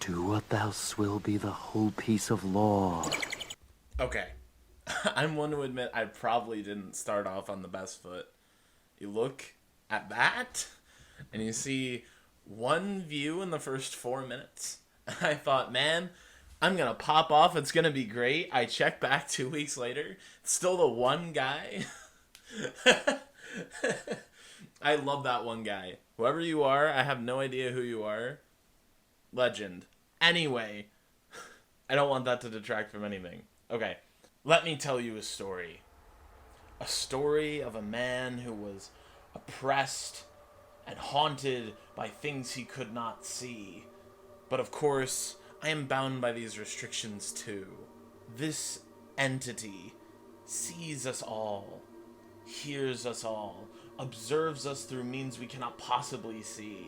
Do what thou will be the whole piece of law. Okay. I'm one to admit I probably didn't start off on the best foot. You look at that, and you see one view in the first 4 minutes. I thought, man, I'm going to pop off. It's going to be great. I check back 2 weeks later. It's still the one guy. I love that one guy. Whoever you are, I have no idea who you are. Legend. Anyway, I don't want that to detract from anything. Okay, let me tell you a story. A story of a man who was oppressed and haunted by things he could not see. But of course, I am bound by these restrictions too. This entity sees us all, hears us all, observes us through means we cannot possibly see.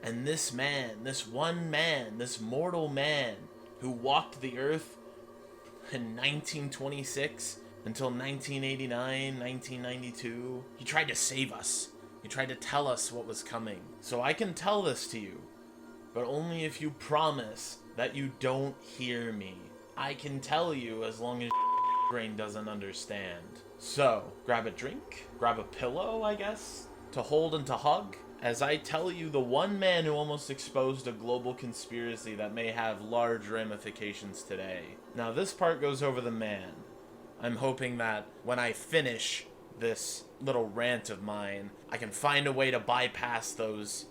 And this man, this one man, this mortal man who walked the earth in 1926 until 1989, 1992, he tried to save us. He tried to tell us what was coming. So I can tell this to you, but only if you promise that you don't hear me. I can tell you as long as brain doesn't understand. So, grab a drink, grab a pillow, I guess, to hold and to hug, as I tell you the one man who almost exposed a global conspiracy that may have large ramifications today. Now, this part goes over the man. I'm hoping that when I finish this little rant of mine, I can find a way to bypass those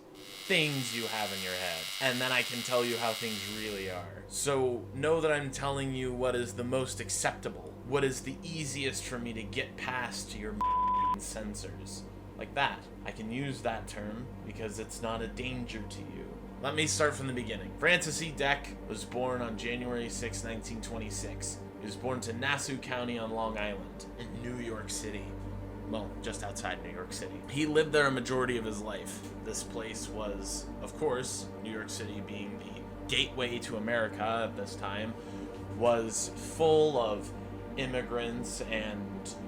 things you have in your head, and then I can tell you how things really are. So know that I'm telling you what is the most acceptable, what is the easiest for me to get past your censors. Like that. I can use that term because it's not a danger to you. Let me start from the beginning. Francis E. Deck was born on January 6, 1926. He was born to Nassau County on Long Island in New York City. Well, just outside New York City. He lived there a majority of his life. This place was, of course, New York City being the gateway to America at this time, was full of immigrants and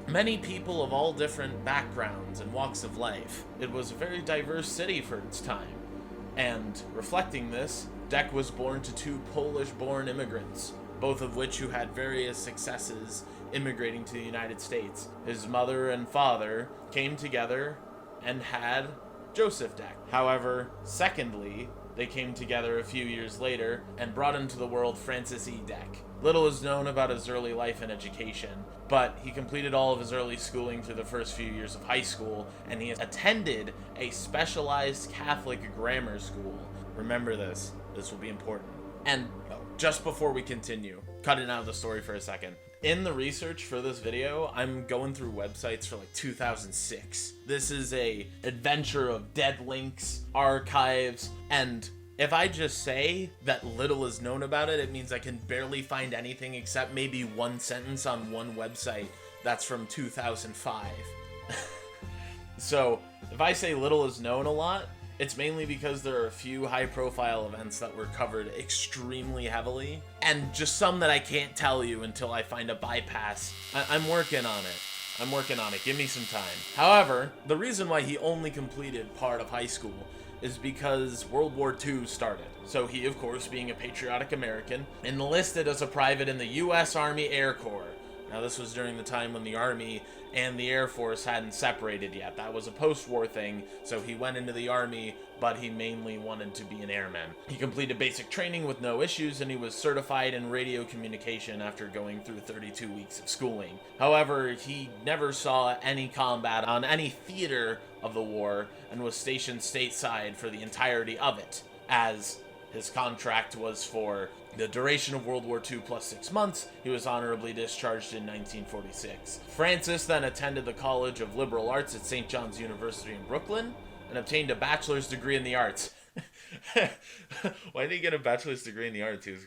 many people of all different backgrounds and walks of life. It was a very diverse city for its time. And reflecting this, Deck was born to two Polish-born immigrants, both of which who had various successes immigrating to the United States. His mother and father came together and had Joseph Deck. However, secondly, they came together a few years later and brought into the world Francis E. Deck. Little is known about his early life and education, but he completed all of his early schooling through the first few years of high school, and he attended a specialized Catholic grammar school. Remember this. This will be important. And just before we continue, cutting out of the story for a second. In the research for this video, I'm going through websites for like 2006. This is a adventure of dead links, archives, and if I just say that little is known about it, it means I can barely find anything except maybe one sentence on one website that's from 2005. So, if I say little is known a lot, it's mainly because there are a few high-profile events that were covered extremely heavily, and just some that I can't tell you until I find a bypass. I'm working on it. I'm working on it. Give me some time. However, the reason why he only completed part of high school is because World War II started. So he, of course, being a patriotic American, enlisted as a private in the U.S. Army Air Corps. Now, this was during the time when the Army and the Air Force hadn't separated yet. That was a post-war thing, so he went into the Army, but he mainly wanted to be an airman. He completed basic training with no issues, and he was certified in radio communication after going through 32 weeks of schooling. However, he never saw any combat on any theater of the war, and was stationed stateside for the entirety of it, as his contract was for the duration of World War II plus 6 months. He was honorably discharged in 1946. Francis then attended the College of Liberal Arts at St. John's University in Brooklyn and obtained a bachelor's degree in the arts. Why did he get a bachelor's degree in the arts? He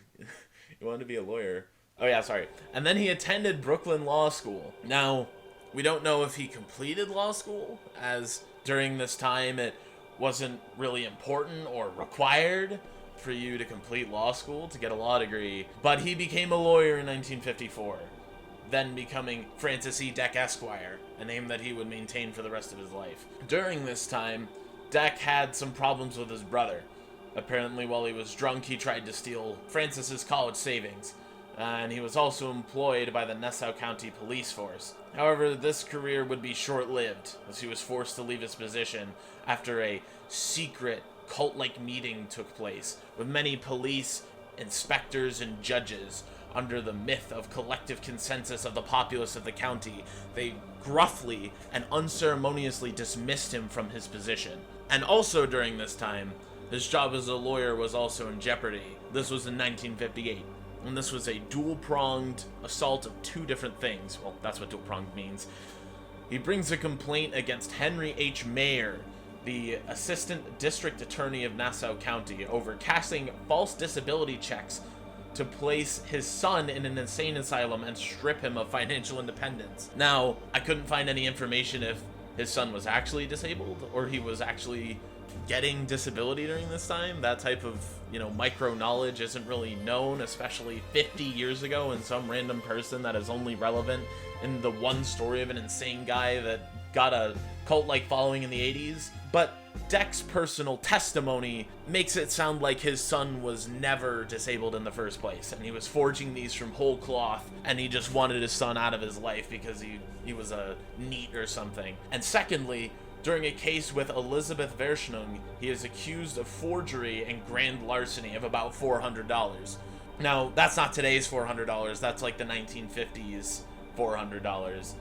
wanted to be a lawyer. Oh yeah, sorry. And then he attended Brooklyn Law School. Now, we don't know if he completed law school, as during this time it wasn't really important or required for you to complete law school to get a law degree, but he became a lawyer in 1954, then becoming Francis E. Deck Esquire, a name that he would maintain for the rest of his life. During this time, Deck had some problems with his brother. Apparently, while he was drunk, he tried to steal Francis's college savings, and he was also employed by the Nassau County Police Force. However, this career would be short-lived, as he was forced to leave his position after a secret cult-like meeting took place, with many police, inspectors, and judges. Under the myth of collective consensus of the populace of the county, they gruffly and unceremoniously dismissed him from his position. And also during this time, his job as a lawyer was also in jeopardy. This was in 1958, and this was a dual-pronged assault of two different things. Well, that's what dual-pronged means. He brings a complaint against Henry H. Mayer, the Assistant District Attorney of Nassau County, over casting false disability checks to place his son in an insane asylum and strip him of financial independence. Now, I couldn't find any information if his son was actually disabled or he was actually getting disability during this time. That type of, micro knowledge isn't really known, especially 50 years ago, and some random person that is only relevant in the one story of an insane guy that got a cult-like following in the 80s. But Deck's personal testimony makes it sound like his son was never disabled in the first place, and he was forging these from whole cloth, and he just wanted his son out of his life because he was a NEET or something. And secondly, during a case with Elizabeth Verschnung, he is accused of forgery and grand larceny of about $400. Now, that's not today's $400, that's like the 1950s $400,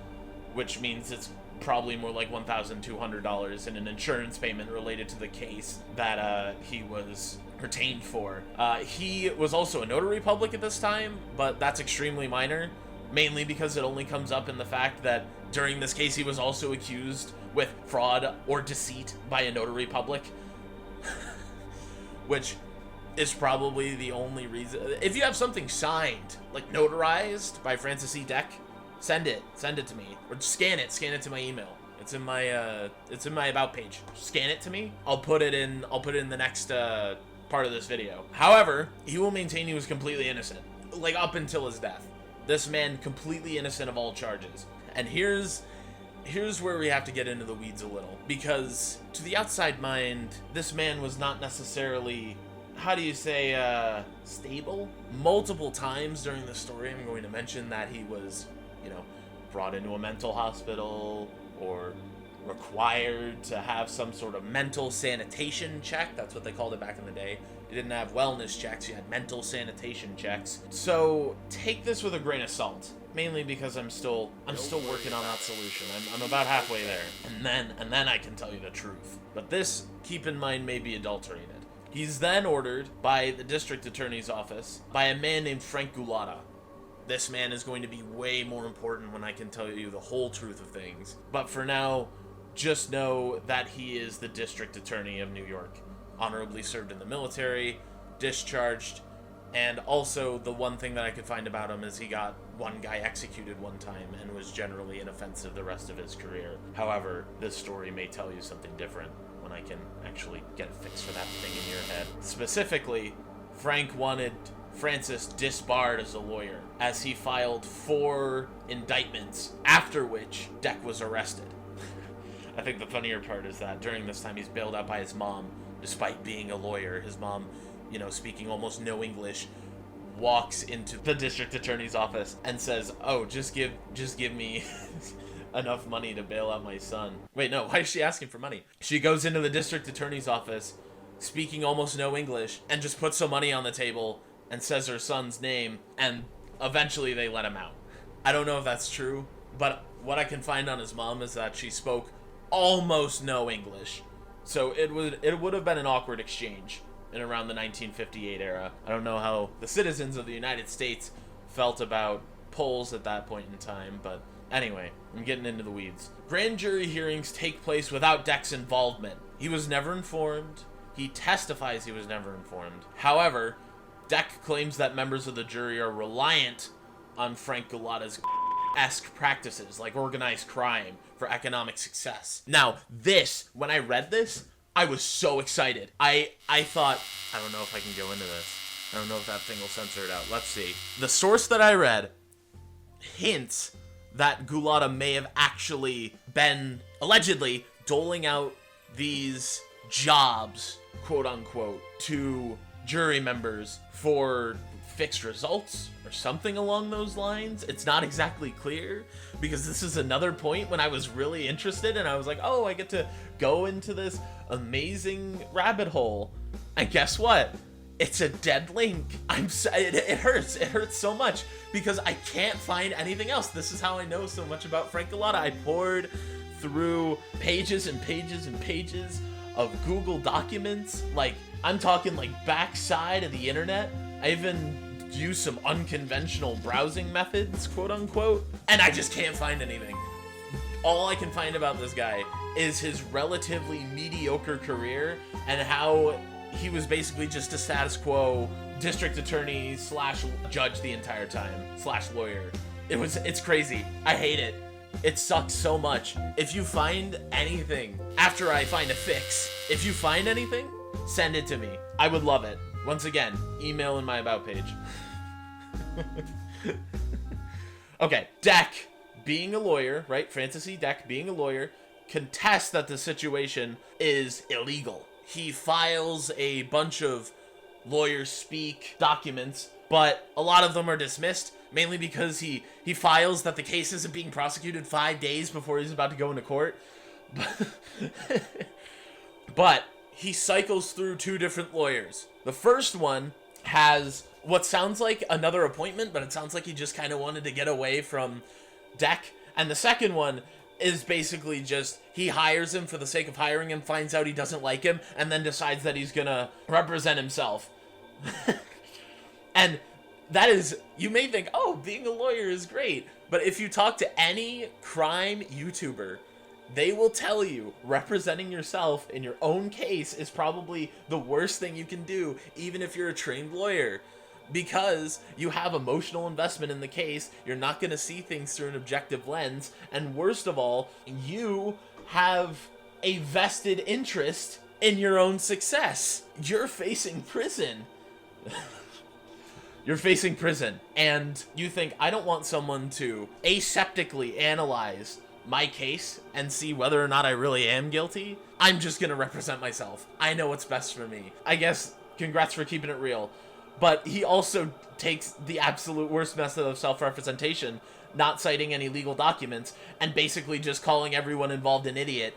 which means it's probably more like $1,200 in an insurance payment related to the case that he was retained for. He was also a notary public at this time, but that's extremely minor, mainly because it only comes up in the fact that during this case he was also accused with fraud or deceit by a notary public, which is probably the only reason. If you have something signed, like notarized by Francis E. Deck, send it to me, or scan it to my email. It's in my about page. Scan it to me. I'll put it in the next part of this video. However, he will maintain he was completely innocent, like up until his death. This man completely innocent of all charges. And here's where we have to get into the weeds a little, because to the outside mind, this man was not necessarily, how do you say, stable? Multiple times during the story, I'm going to mention that he was, brought into a mental hospital or required to have some sort of mental sanitation check. That's what they called it back in the day. You didn't have wellness checks, you had mental sanitation checks. So take this with a grain of salt, mainly because I'm still working on that solution. I'm about halfway there, and then I can tell you the truth. But this, keep in mind, may be adulterated. He's then ordered by the district attorney's office by a man named Frank Gulata. This man is going to be way more important when I can tell you the whole truth of things. But for now, just know that he is the district attorney of New York. Honorably served in the military, discharged, and also the one thing that I could find about him is he got one guy executed one time and was generally inoffensive the rest of his career. However, this story may tell you something different when I can actually get a fix for that thing in your head. Specifically, Frank wanted Francis disbarred as a lawyer, as he filed 4 indictments, after which Deck was arrested. I think the funnier part is that during this time he's bailed out by his mom, despite being a lawyer. His mom, speaking almost no English, walks into the district attorney's office and says, "Oh, just give me enough money to bail out my son." Wait, no, why is she asking for money? She goes into the district attorney's office, speaking almost no English, and just puts some money on the table and says her son's name, and eventually they let him out. I don't know if that's true, but what I can find on his mom is that she spoke almost no English. So it would have been an awkward exchange in around the 1958 era. I don't know how the citizens of the United States felt about Poles at that point in time, but anyway, I'm getting into the weeds. Grand jury hearings take place without Deck's involvement. He was never informed. He testifies he was never informed. However, Deck claims that members of the jury are reliant on Frank Gulata's esque practices, like organized crime, for economic success. Now, when I read this, I was so excited. I thought, I don't know if I can go into this. I don't know if that thing will censor it out. Let's see. The source that I read hints that Gulata may have actually been, allegedly, doling out these jobs, quote unquote, to jury members for fixed results or something along those lines. It's not exactly clear, because this is another point when I was really interested and I was like, oh, I get to go into this amazing rabbit hole. And guess what? It's a dead link. It hurts. It hurts so much because I can't find anything else. This is how I know so much about Frank Galata. I poured through pages and pages and pages of Google documents. Like, I'm talking like backside of the internet. I even used some unconventional browsing methods, quote unquote, and I just can't find anything. All I can find about this guy is his relatively mediocre career and how he was basically just a status quo district attorney slash judge the entire time slash lawyer. It's crazy. I hate it. It sucks so much. If you find anything after I find a fix, if you find anything, send it to me. I would love it. Once again, email in my about page. Okay, Deck, being a lawyer, right? Francis E. Deck, being a lawyer, contests that the situation is illegal. He files a bunch of lawyer speak documents, but a lot of them are dismissed, mainly because he files that the case isn't being prosecuted 5 days before he's about to go into court. But he cycles through 2 different lawyers. The first one has what sounds like another appointment, but it sounds like he just kind of wanted to get away from Deck. And the second one is basically just he hires him for the sake of hiring him, finds out he doesn't like him, and then decides that he's gonna represent himself. And that is, you may think, oh, being a lawyer is great, but if you talk to any crime YouTuber, they will tell you representing yourself in your own case is probably the worst thing you can do, even if you're a trained lawyer. Because you have emotional investment in the case, you're not going to see things through an objective lens, and worst of all, you have a vested interest in your own success. You're facing prison. You're facing prison, and you think, I don't want someone to aseptically analyze my case and see whether or not I really am guilty. I'm just gonna represent myself. I know what's best for me. I guess, congrats for keeping it real. But he also takes the absolute worst method of self-representation, not citing any legal documents, and basically just calling everyone involved an idiot.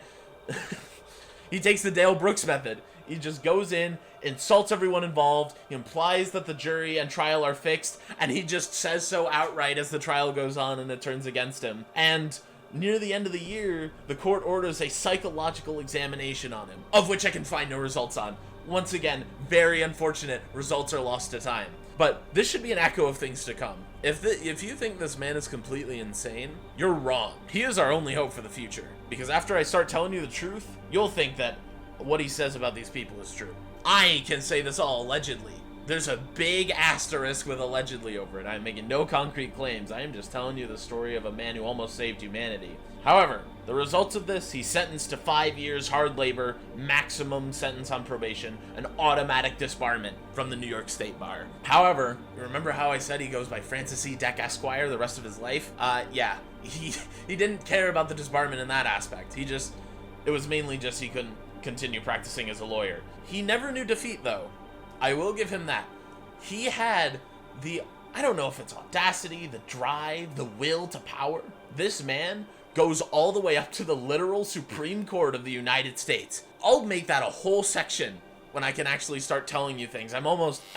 He takes the Dale Brooks method. He just goes in, insults everyone involved, he implies that the jury and trial are fixed, and he just says so outright as the trial goes on and it turns against him. And near the end of the year, the court orders a psychological examination on him, of which I can find no results on. Once again, very unfortunate, results are lost to time. But this should be an echo of things to come. If you think this man is completely insane, you're wrong. He is our only hope for the future. Because after I start telling you the truth, you'll think that what he says about these people is true. I can say this all allegedly. There's a big asterisk with allegedly over it. I'm making no concrete claims. I am just telling you the story of a man who almost saved humanity. However, the results of this, he's sentenced to 5 years hard labor, maximum sentence on probation, and automatic disbarment from the New York State Bar. However, remember how I said he goes by Francis E. Deck Esquire the rest of his life? Yeah, he didn't care about the disbarment in that aspect. It was mainly just he couldn't continue practicing as a lawyer. He never knew defeat, though. I will give him that. He had I don't know if it's audacity, the drive, the will to power. This man goes all the way up to the literal Supreme Court of the United States. I'll make that a whole section when I can actually start telling you things. I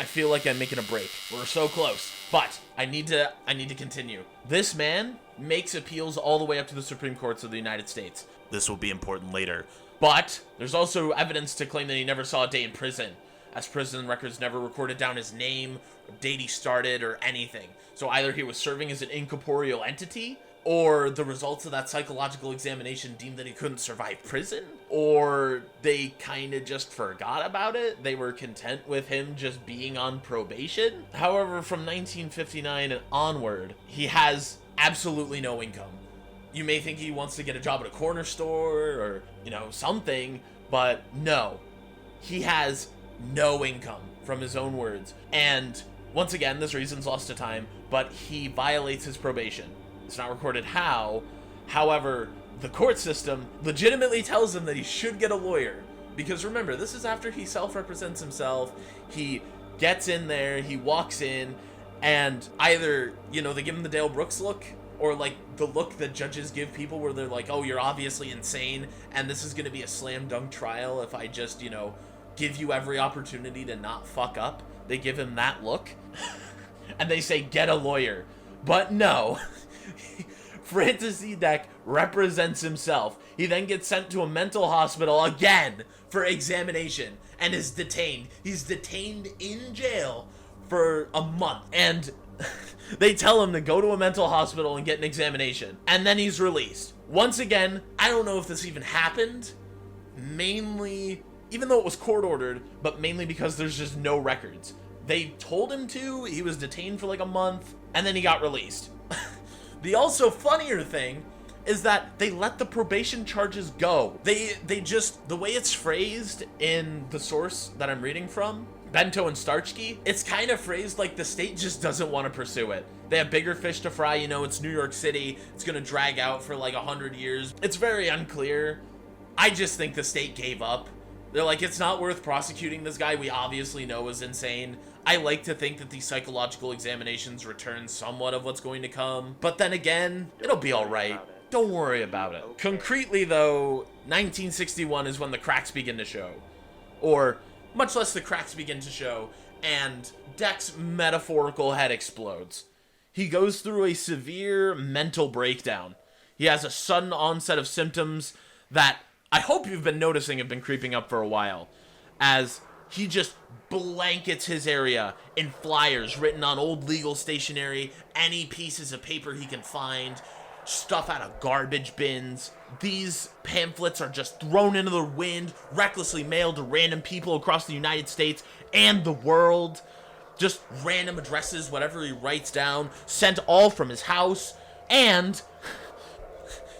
feel like I'm making a break. We're so close, but I need to continue. This man makes appeals all the way up to the Supreme Courts of the United States. This will be important later. But there's also evidence to claim that he never saw a day in prison, as prison records never recorded down his name, or date he started, or anything. So either he was serving as an incorporeal entity, or the results of that psychological examination deemed that he couldn't survive prison, or they kind of just forgot about it. They were content with him just being on probation. However, from 1959 and onward, he has absolutely no income. You may think he wants to get a job at a corner store or, something, but no. He has no income, from his own words. And once again, this reason's lost to time, but he violates his probation. It's not recorded how. However, the court system legitimately tells him that he should get a lawyer, Because remember, this is after he self-represents himself. He gets in there, he walks in, and either, you know, they give him the Dale Brooks look, or like the look that judges give people where they're like, oh, you're obviously insane, and this is going to be a slam dunk trial if I just, you know, give you every opportunity to not fuck up. They give him that look, and they say, get a lawyer. But no, Francis C. Deck represents himself. He then gets sent to a mental hospital again for examination and is detained. He's detained in jail for a month, and they tell him to go to a mental hospital and get an examination, and then he's released. Once again, I don't know if this even happened, mainly, even though it was court ordered, but mainly because there's just no records. They told him to, he was detained for like a month, and then he got released. The also funnier thing is that they let the probation charges go. They just, the way it's phrased in the source that I'm reading from, Bento and Starchky, it's kind of phrased like the state just doesn't want to pursue it. They have bigger fish to fry, you know, it's New York City, it's gonna drag out for like 100 years. It's very unclear. I just think the state gave up. They're like, it's not worth prosecuting this guy we obviously know is insane. I like to think that these psychological examinations return somewhat of what's going to come, but then again, it'll be alright. Don't worry about it. Concretely though, 1961 is when the cracks begin to show. Or, much less the cracks begin to show, and Deck's metaphorical head explodes. He goes through a severe mental breakdown. He has a sudden onset of symptoms that I hope you've been noticing have been creeping up for a while, as he just blankets his area in flyers written on old legal stationery, any pieces of paper he can find, stuff out of garbage bins. These pamphlets are just thrown into the wind, recklessly mailed to random people across the United States and the world. Just random addresses, whatever he writes down, sent all from his house. And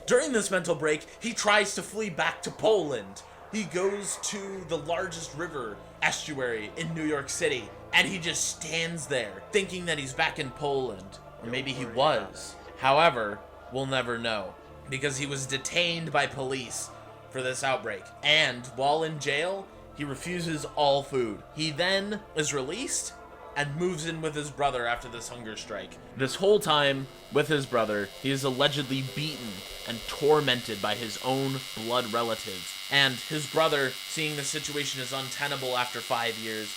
during this mental break, he tries to flee back to Poland. He goes to the largest river estuary in New York City, and he just stands there, thinking that he's back in Poland. Or maybe he was. However, we'll never know, because he was detained by police for this outbreak. And while in jail, he refuses all food. He then is released and moves in with his brother after this hunger strike. This whole time, with his brother, he is allegedly beaten and tormented by his own blood relatives. And his brother, seeing the situation is untenable after 5 years,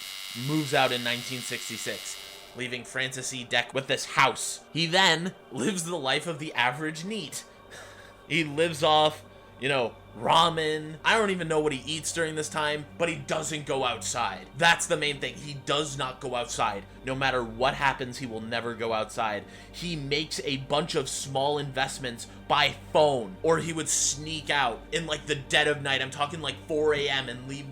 moves out in 1966, leaving Francis E. Deck with this house. He then lives the life of the average NEET. He lives off, you know, ramen. I don't even know what he eats during this time, but he doesn't go outside. That's the main thing. He does not go outside. No matter what happens, he will never go outside. He makes a bunch of small investments by phone, or he would sneak out in like the dead of night. I'm talking like 4 a.m. and leave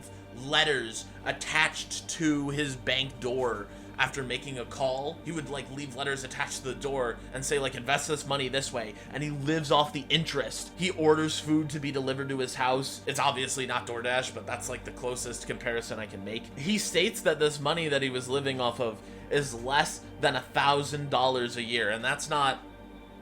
letters attached to his bank door. After making a call, he would like leave letters attached to the door and say like, invest this money this way, and he lives off the interest. He orders food to be delivered to his house. It's obviously not DoorDash, but that's like the closest comparison I can make. He states that this money that he was living off of is less than $1,000 a year, and that's not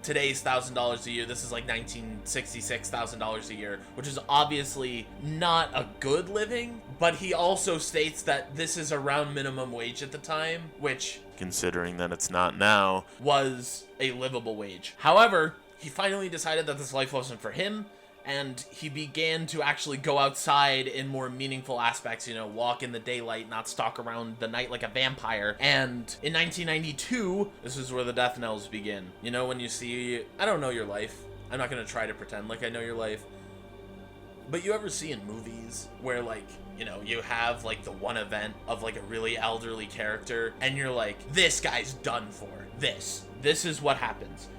today's $1,000 a year. This is like 1966 $1,000 a year, which is obviously not a good living, but he also states that this is around minimum wage at the time, which, considering that it's not now, was a livable wage. However, he finally decided that this life wasn't for him, and he began to actually go outside in more meaningful aspects, you know, walk in the daylight, not stalk around the night like a vampire. And in 1992, this is where the death knells begin. You know, when you see, I don't know your life. I'm not going to try to pretend like I know your life. But you ever see in movies where, like, you know, you have, like, the one event of, like, a really elderly character, and you're like, this guy's done for. This is what happens.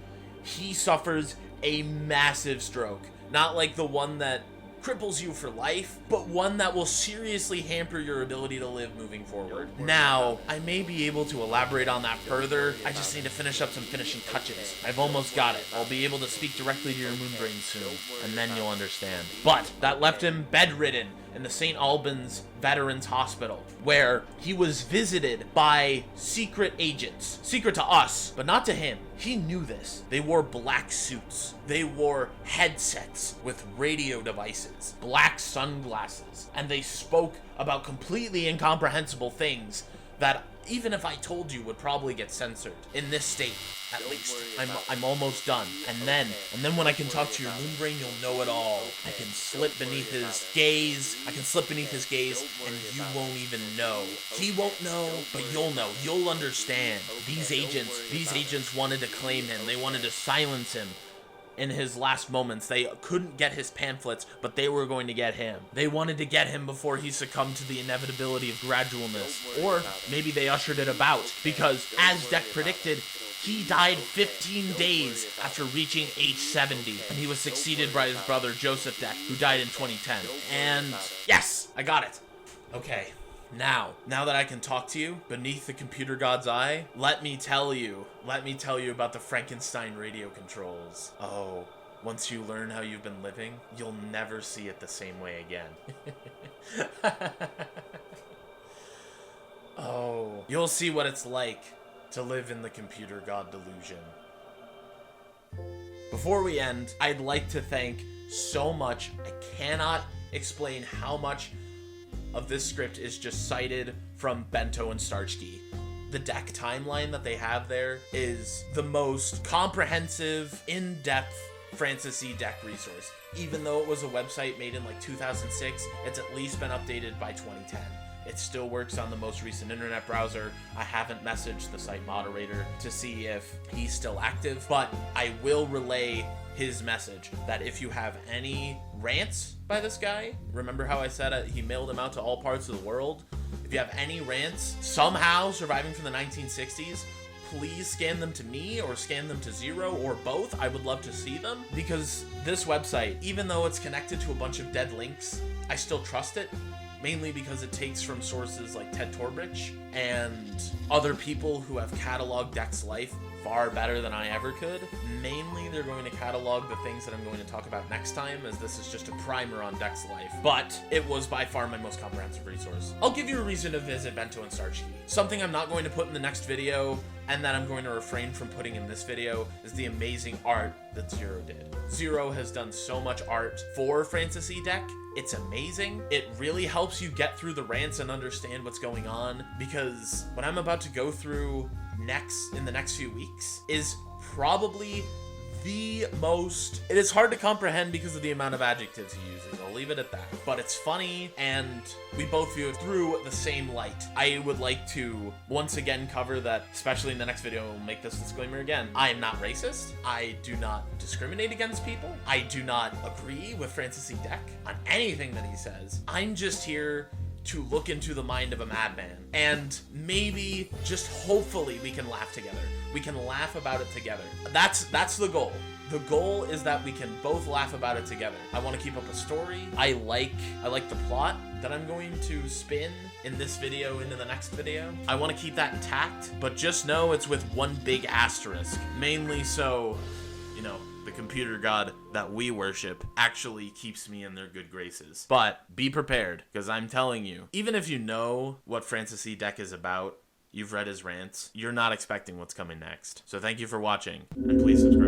He suffers a massive stroke. Not like the one that cripples you for life, but one that will seriously hamper your ability to live moving forward. Now, I may be able to elaborate on that further. I just need to finish up some finishing touches. I've almost got it. I'll be able to speak directly to your moon brain soon, and then you'll understand. But that left him bedridden in the St. Albans Veterans Hospital, where he was visited by secret agents. Secret to us, but not to him. He knew this. They wore black suits. They wore headsets with radio devices, black sunglasses, and they spoke about completely incomprehensible things that even if I told you would probably get censored in this state. At least I'm almost done. And then when I can talk to your moon brain, you'll know it all. I can slip beneath his gaze. And you won't even know. He won't know, but you'll know. You'll understand. These agents wanted to claim him. They wanted to silence him. In his last moments, they couldn't get his pamphlets, but they were going to get him. They wanted to get him before he succumbed to the inevitability of gradualness. Or maybe they ushered it about, because as Deck predicted, he died 15 days after reaching age 70, and he was succeeded by his brother Joseph Deck, who died in 2010. And yes, I got it. Okay. Now that I can talk to you beneath the computer god's eye, let me tell you about the Frankenstein radio controls. Oh, once you learn how you've been living, you'll never see it the same way again. Oh, you'll see what it's like to live in the computer god delusion. Before we end, I'd like to thank so much. I cannot explain how much of this script is just cited from Bento and Starsky. The Deck timeline that they have there is the most comprehensive, in-depth Francis E. Deck resource. Even though it was a website made in like 2006, it's at least been updated by 2010. It still works on the most recent internet browser. I haven't messaged the site moderator to see if he's still active, but I will relay his message that if you have any rants by this guy, remember how I said he mailed them out to all parts of the world? If you have any rants somehow surviving from the 1960s, please scan them to me or scan them to Zero or both. I would love to see them, because this website, even though it's connected to a bunch of dead links, I still trust it. Mainly because it takes from sources like Ted Torbridge and other people who have cataloged Deck's life far better than I ever could. Mainly, they're going to catalog the things that I'm going to talk about next time, as this is just a primer on Deck's life. But it was by far my most comprehensive resource. I'll give you a reason to visit Bento and Starsky. Something I'm not going to put in the next video, and that I'm going to refrain from putting in this video, is the amazing art that Zero did. Zero has done so much art for Francis E. Deck. It's amazing. It really helps you get through the rants and understand what's going on, because what I'm about to go through in the next few weeks is probably the most... It is hard to comprehend because of the amount of adjectives he uses. I'll leave it at that. But it's funny, and we both view it through the same light. I would like to once again cover that, especially in the next video, I'll make this disclaimer again. I am not racist. I do not discriminate against people. I do not agree with Francis E. Deck on anything that he says. I'm just here to look into the mind of a madman, and maybe, just hopefully, we can laugh together. We can laugh about it together. That's the goal. The goal is that we can both laugh about it together. I want to keep up a story. I like the plot that I'm going to spin in this video into the next video. I want to keep that intact, but just know it's with one big asterisk. Mainly so, you know, the computer god that we worship actually keeps me in their good graces. But be prepared, because I'm telling you, even if you know what Francis E. Deck is about, you've read his rants, you're not expecting what's coming next. So thank you for watching, and please subscribe.